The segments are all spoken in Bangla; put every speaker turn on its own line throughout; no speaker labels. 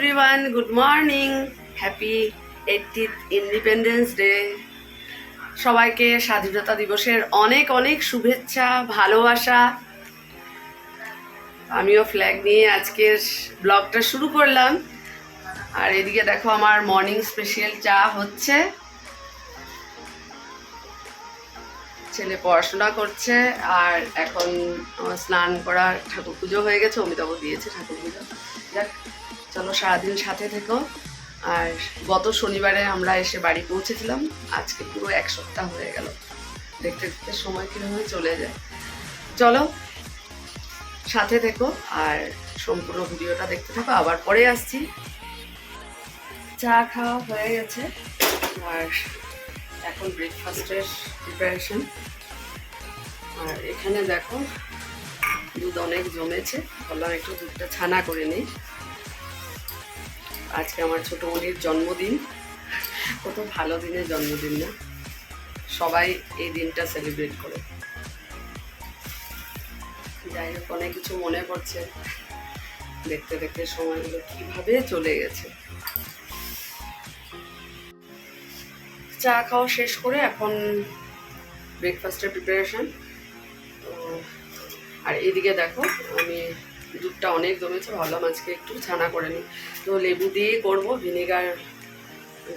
Everyone, good morning. Happy 80th independence day. সবাইকে স্বাধীনতা দিবসের অনেক অনেক শুভেচ্ছা, ভালোবাসা। আমিও ফ্ল্যাগ নিয়ে আজকের ব্লগটা শুরু করলাম। আর এদিকে দেখো আমার মর্নিং স্পেশাল চা হচ্ছে। ছেলে পড়াশোনা করছে আর এখন আমার স্নান করার ঠাকুর পুজো হয়ে গেছে, অমিতাভ দিয়েছে ঠাকুর পুজো। যাক, চলো সারাদিন সাথে থেকো। আর গত শনিবারে আমরা এসে বাড়ি পৌঁছেছিলাম, আজকে পুরো এক সপ্তাহ হয়ে গেল। দেখতে দেখতে সময় কীভাবে চলে যায়। চলো সাথে থেকো আর সম্পূর্ণ ভিডিওটা দেখতে থাকো। আবার পরে আসছি। চা খাওয়া হয়ে গেছে আর এখন ব্রেকফাস্টের প্রিপারেশন। আর এখানে দেখো দুধ অনেক জমেছে, ভাবলাম একটু দুধটা ছানা করে নিই। আজকে আমার ছোটো মনির জন্মদিন। কত ভালো দিনের জন্মদিন না, সবাই এই দিনটা সেলিব্রেট করে। যাই হোক, অনেক কিছু মনে পড়ছে, দেখতে দেখতে সময়গুলো কিভাবে চলে গেছে। চা খাওয়া শেষ করে এখন ব্রেকফাস্টের প্রিপারেশন। আর এদিকে দেখো আমি দুধটা অনেক জমেছে, ভাবলাম আজকে একটু ছানা করে নিই। তো লেবু দিয়েই করবো, ভিনেগার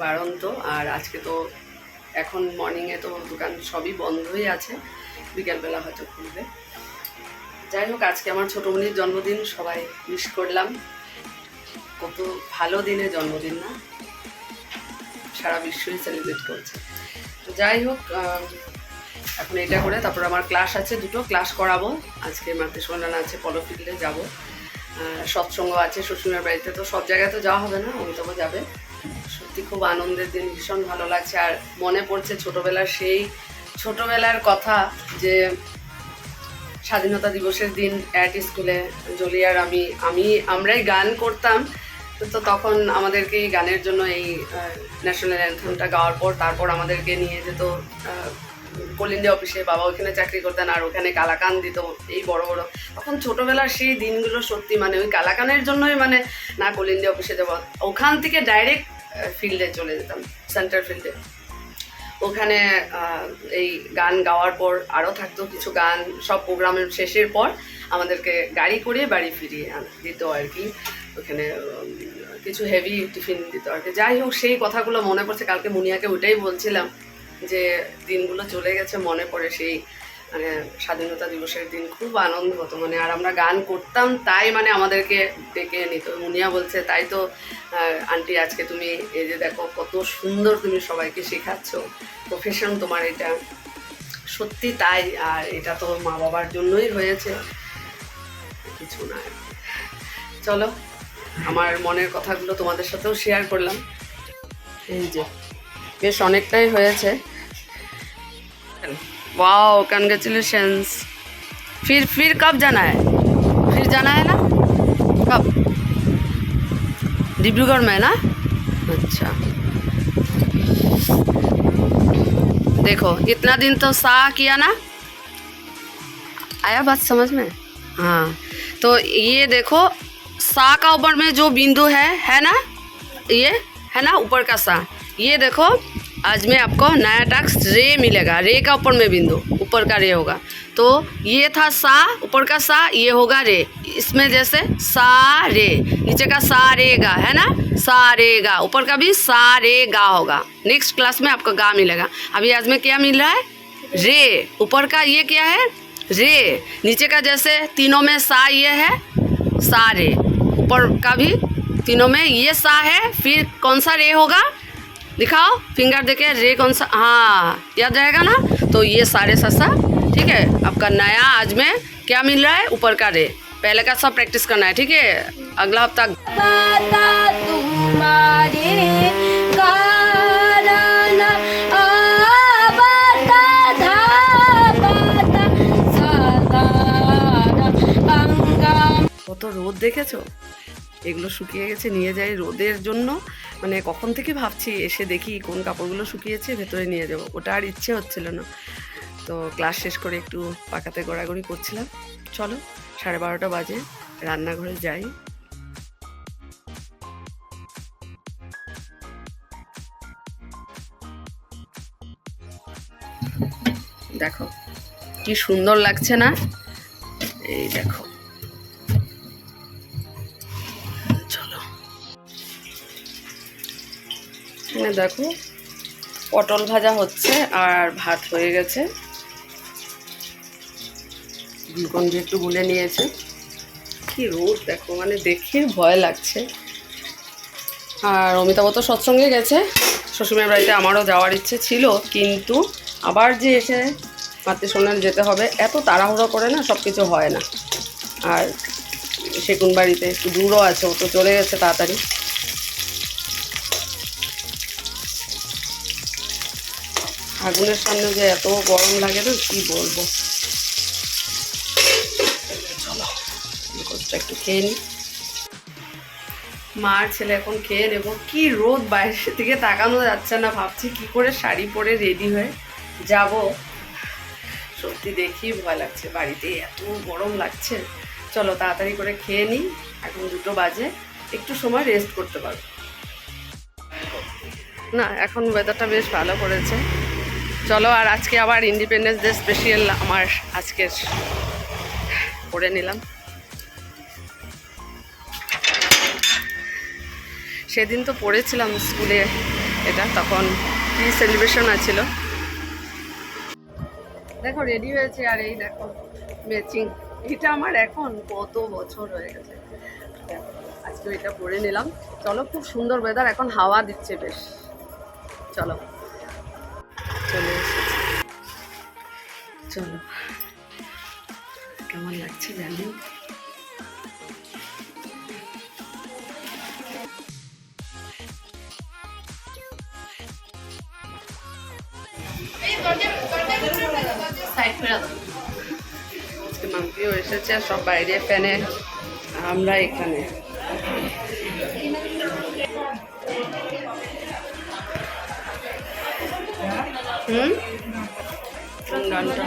বারণ তো। আর আজকে তো এখন মর্নিংয়ে তো দোকান সবই বন্ধই আছে, বিকেলবেলা হয়তো খুলবে। যাই হোক, আজকে আমার ছোটো মনির জন্মদিন, সবাই উইশ করলাম। কত ভালো দিনে জন্মদিন না, সারা বিশ্বই সেলিব্রেট করছে। তো যাই হোক, এখন এটা করে তারপর আমার ক্লাস আছে, দুটো ক্লাস করাবো। আজকে মাতৃসম্মেলন আছে, পলো ফিল্ডে যাবো, সৎসঙ্গ আছে শ্বশুরের বাড়িতে। তো সব জায়গায় তো যাওয়া হবে না, অমিতাভ যাবে। সত্যি খুব আনন্দের দিন, ভীষণ ভালো লাগছে। আর মনে পড়ছে ছোটোবেলার সেই ছোটোবেলার কথা, যে স্বাধীনতা দিবসের দিন অ্যাট স্কুলে জলি আর আমরাই গান করতাম। তো তখন আমাদেরকে এই গানের জন্য এই ন্যাশনাল অ্যান্থেমটা গাওয়ার পর তারপর আমাদেরকে নিয়ে যেত কোল ইন্ডিয়া অফিসে। বাবা ওখানে চাকরি করতেন আর ওখানে কালাকান দিত, এই বড় বড়। তখন ছোটোবেলার সেই দিনগুলো সত্যি, মানে ওই কালাকানের জন্যই মানে না কোল ইন্ডিয়া অফিসে যাবো, ওখান থেকে ডাইরেক্ট ফিল্ডে চলে যেতাম, সেন্টার ফিল্ডে। ওখানে এই গান গাওয়ার পর আরও থাকতো কিছু গান, সব প্রোগ্রামের শেষের পর আমাদেরকে গাড়ি করে বাড়ি ফিরিয়ে দিত আর কি। ওখানে কিছু হেভি টিফিন দিত আর কি। যাই হোক, সেই কথাগুলো মনে পড়ছে। কালকে মুনিয়াকে ওইটাই বলছিলাম যে দিনগুলো চলে গেছে, মনে পড়ে সেই মানে স্বাধীনতা দিবসের দিন। খুব আনন্দ হতো মানে। আর আমরা গান করতাম তাই মানে আমাদেরকে ডেকে নিত। মুনিয়া বলছে, তাই তো আন্টি আজকে তুমি এই যে দেখো কত সুন্দর তুমি সবাইকে শেখাচ্ছ, প্রফেশন তোমার এটা। সত্যি তাই। আর এটা তো মা বাবার জন্যই হয়েছে, কিছু না। চলো, আমার মনের কথাগুলো তোমাদের সাথেও শেয়ার করলাম। এই যে বেশ অনেকটাই হয়েছে। Wow, congratulations. फिर कब जाना है? फिर जाना है ना? कब? डिब्रूगढ़ में ना? अच्छा, देखो इतना दिन तो सा किया ना, आया बात समझ में? हाँ, तो ये देखो सा का ऊपर में जो बिंदु है ना, ये है ना ऊपर का सा। ये देखो आज में आपको नया टास्क रे मिलेगा। रे का ऊपर में बिंदु, ऊपर का रे होगा। तो ये था सा, ऊपर का सा, ये होगा रे। इसमें जैसे सा रे, नीचे का सा रे गा है ना, सा रे गा, ऊपर का भी सा रे गा होगा। नेक्स्ट क्लास में आपको गा मिलेगा। अभी आज में क्या मिल रहा है? रे। ऊपर का ये क्या है? रे। नीचे का जैसे तीनों में सा ये है, सा रे। ऊपर का भी तीनों में ये सा है। फिर कौन सा रे होगा? दिखाओ फिंगर देके, रे कौन सा? हाँ, याद रहेगा ना। तो ये सारे ससा, ठीक है। आपका नया आज में क्या मिल रहा है? ऊपर का रे। पहले का सब प्रैक्टिस करना है, ठीक है। अगला हफ्ता কত রোদ দেখেছো? এগুলো শুকিয়ে গেছে, নিয়ে যাই রোদের জন্য। মানে কখন থেকে ভাবছি, এসে দেখি কোন কাপড়গুলো শুকিয়েছে ভেতরে নিয়ে যাবো, ওটা আর ইচ্ছে হচ্ছিল না। তো ক্লাস শেষ করে একটু পাকাতে গড়াগড়ি করছিলাম। চলো 12:30 বাজে, রান্নাঘরে যাই। দেখো কি সুন্দর লাগছে না? এই দেখো, চলো এখানে দেখো পটল ভাজা হচ্ছে আর ভাত হয়ে গেছে। গ্লুকন ডি একটু গুলে নিয়েছে। কি রোদ দেখো, মানে দেখে ভয় লাগছে। আর অমিতাভ তো সৎসঙ্গে গেছে শ্বশুরের বাড়িতে, আমারও যাওয়ার ইচ্ছে ছিল, কিন্তু আবার যে এসে আত্মীয় যেতে হবে, এত তাড়াহুড়ো করে না সব কিছু হয় না। আর সেকুন বাড়িতে একটু দূরও আছে, ও তো চলে গেছে তাড়াতাড়ি। আগুনের সামনে যে এত গরম লাগে না, কি বলবো। চলো গ্লুকোজটা একটু খেয়ে নিই। মা আর ছেলে এখন খেয়ে নেবো। কি রোদ, বাইরের দিকে তাকানো যাচ্ছে না। ভাবছি কি করে শাড়ি পরে রেডি হয়ে যাব। সত্যি দেখি ভয় লাগছে, বাড়িতে এত গরম লাগছে। চলো তাড়াতাড়ি করে খেয়ে নিই, এখন 2টো বাজে, একটু সময় রেস্ট করতে পারবো। না এখন ওয়েদারটা বেশ ভালো করেছে। চলো, আর আজকে আবার ইন্ডিপেন্ডেন্স ডে স্পেশাল আমার আজকের করে নিলাম। সেদিন তো পড়েছিলাম স্কুলে এটা, তখন কি সেলিব্রেশন আছিল। দেখো রেডি হয়েছে, আর এই দেখো ম্যাচিং। এটা আমার এখন কত বছর হয়ে গেছে, আজকে এটা পরে নিলাম। চলো, খুব সুন্দর ওয়েদার, এখন হাওয়া দিচ্ছে বেশ। চলো চলে এসেছি, চলো কেমন লাগছে জানি। মাম্পিও এসেছে, আর সব বাইরে ফ্যানে, আমরা এখানে। গানটা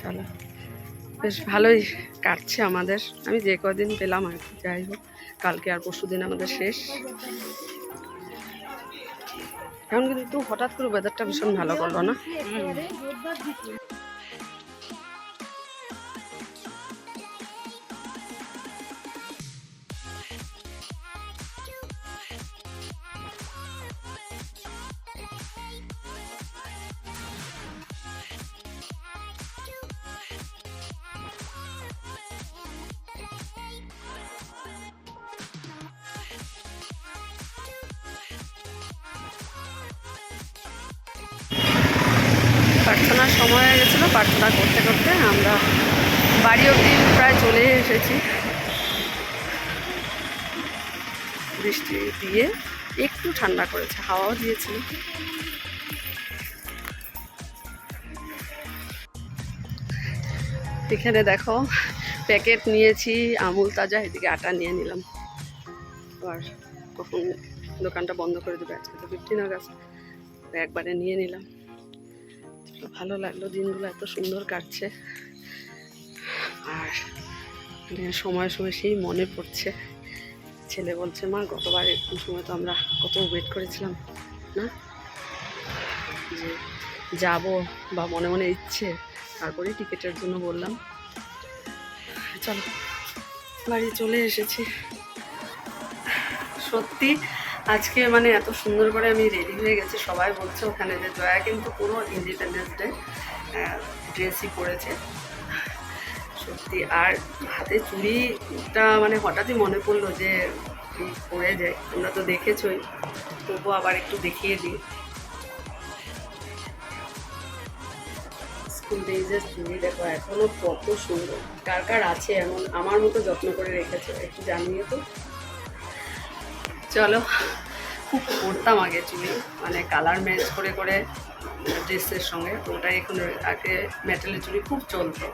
চলো, বেশ ভালোই কাটছে আমাদের। আমি যে কদিন পেলাম আর কি, যাই হোক, কালকে আর পরশু দিন আমাদের শেষ। এখন কিন্তু হঠাৎ করে ওয়েদারটা ভীষণ ভালো করলো না। প্রার্থনার সময় হয়ে গেছিলো, প্রার্থনা করতে করতে আমরা বাড়ি অবধি প্রায় চলে এসেছি। বৃষ্টি দিয়ে একটু ঠান্ডা করেছে, হাওয়াও দিয়েছিল। এখানে দেখো প্যাকেট নিয়েছি আমুল তাজা, এদিকে আটা নিয়ে নিলাম। আবার কখন দোকানটা বন্ধ করে দেবে, আজকে তো 15 আগস্ট, একবারে নিয়ে নিলাম। ভালো লাগলো, দিনগুলো এত সুন্দর কাটছে। আর সময় সময় সেই মনে পড়ছে, ছেলে বলছে মা গতবার এরকম সময় তো আমরা কত ওয়েট করেছিলাম না, যে যাব, বা মনে মনে ইচ্ছে, তারপরেই টিকিটের জন্য বললাম। চলো বাড়ি চলে এসেছি। সত্যি আজকে মানে এত সুন্দর করে আমি রেডি হয়ে গেছি, সবাই বলছে ওখানে যে জয়া কিন্তু পুরো ইন্ডিপেন্ডেন্স ডে ড্রেসই পরেছে সত্যি। আর হাতে চুড়িটা মানে হঠাৎই মনে পড়লো যে পরে যায়, তোমরা তো দেখেছোই, তবুও আবার একটু দেখিয়ে দিই। স্কুল ডেজের চুড়ি দেখো এখনও কত সুন্দর, কার কার আছে এমন আমার মতো যত্ন করে রেখেছে একটু জানিয়ে তো। চলো, খুব করতাম আগে চুলে, মানে কালার ম্যাচ করে করে ড্রেসের সঙ্গে, তো ওটাই এখন আগে মেটালের চুড়ি খুব চলতো,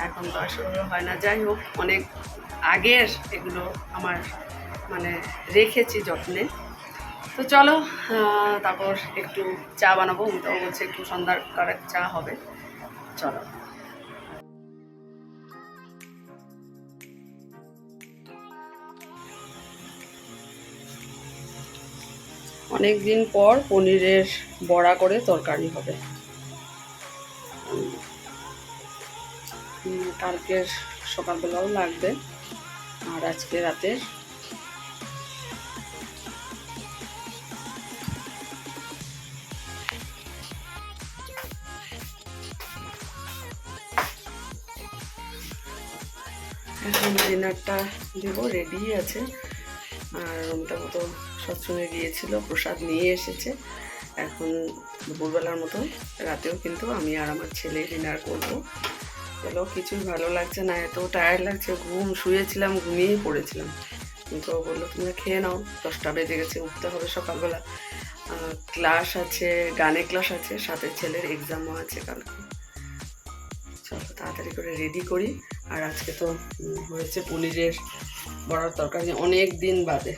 এখন তো আসলে হয় না। যাই হোক, অনেক আগের এগুলো আমার মানে রেখেছি যত্নে। তো চলো, তারপর একটু চা বানাবো, তো বলছে একটু সন্ধ্যার চা হবে, চলো। অনেক দিন পর পনিরের বড়া করে তরকারি হবে। কালকের সকালবেলাও লাগবে, আর আজকে রাতের। এখন ডিনারটা দেবো, রেডি আছে। আর রুমটা মতো সৎসঙ্গে গিয়েছিল, প্রসাদ নিয়ে এসেছে। এখন দুপুরবেলার মতো, রাতেও কিন্তু আমি আর আমার ছেলে ডিনার করবো। চলো, কিছুই ভালো লাগছে না, এত টায়ার্ড লাগছে, শুয়েছিলাম, ঘুমিয়েই পড়েছিলাম। কিন্তু ও বললো তোমরা খেয়ে নাও, 10টা বেজে গেছে, উঠতে হবে সকালবেলা, ক্লাস আছে, গানে ক্লাস আছে, সাথে ছেলের এক্সামও আছে কালকে। চলো তাড়াতাড়ি করে রেডি করি। আর আজকে তো হয়েছে পনিরের বড়ার তরকারি, অনেক দিন বাদে।